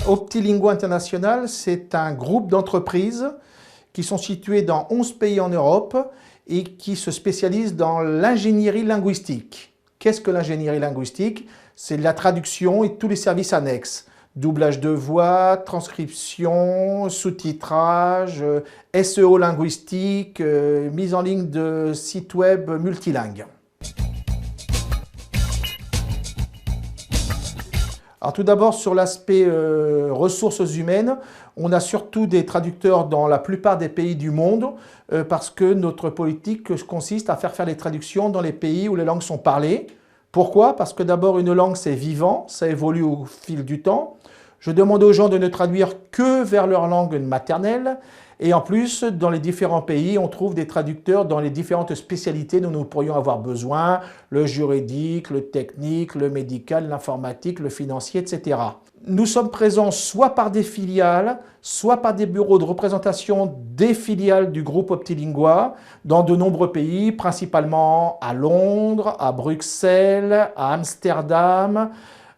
Optilingua International, c'est un groupe d'entreprises qui sont situées dans 11 pays en Europe et qui se spécialisent dans l'ingénierie linguistique. Qu'est-ce que l'ingénierie linguistique? C'est la traduction et tous les services annexes. Doublage de voix, transcription, sous-titrage, SEO linguistique, mise en ligne de sites web multilingues. Alors tout d'abord, sur l'aspect ressources humaines, on a surtout des traducteurs dans la plupart des pays du monde parce que notre politique consiste à faire les traductions dans les pays où les langues sont parlées. Pourquoi? Parce que d'abord, une langue, c'est vivant, ça évolue au fil du temps. Je demande aux gens de ne traduire que vers leur langue maternelle. Et en plus, dans les différents pays, on trouve des traducteurs dans les différentes spécialités dont nous pourrions avoir besoin, le juridique, le technique, le médical, l'informatique, le financier, etc. Nous sommes présents soit par des filiales, soit par des bureaux de représentation des filiales du groupe Optilingua dans de nombreux pays, principalement à Londres, à Bruxelles, à Amsterdam,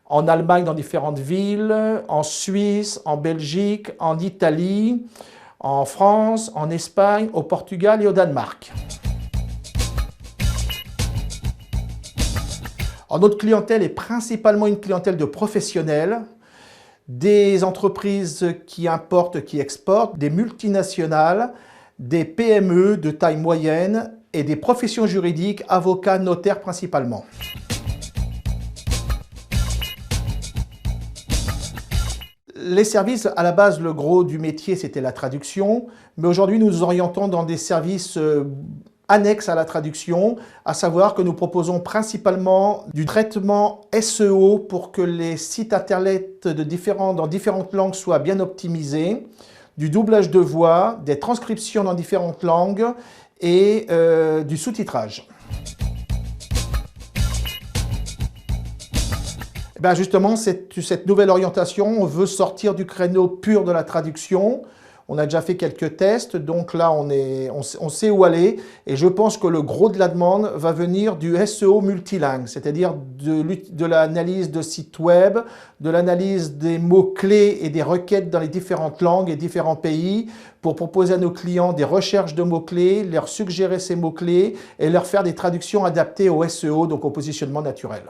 en Allemagne dans différentes villes, en Suisse, en Belgique, en Italie, en France, en Espagne, au Portugal et au Danemark. Alors, notre clientèle est principalement une clientèle de professionnels, des entreprises qui importent, qui exportent, des multinationales, des PME de taille moyenne et des professions juridiques, avocats, notaires principalement. Les services, à la base, le gros du métier, c'était la traduction. Mais aujourd'hui, nous nous orientons dans des services annexes à la traduction, à savoir que nous proposons principalement du traitement SEO pour que les sites internet dans différentes langues soient bien optimisés, du doublage de voix, des transcriptions dans différentes langues et du sous-titrage. Ben justement, cette nouvelle orientation, on veut sortir du créneau pur de la traduction. On a déjà fait quelques tests, donc là on sait où aller. Et je pense que le gros de la demande va venir du SEO multilingue, c'est-à-dire de l'analyse de sites web, de l'analyse des mots-clés et des requêtes dans les différentes langues et différents pays pour proposer à nos clients des recherches de mots-clés, leur suggérer ces mots-clés et leur faire des traductions adaptées au SEO, donc au positionnement naturel.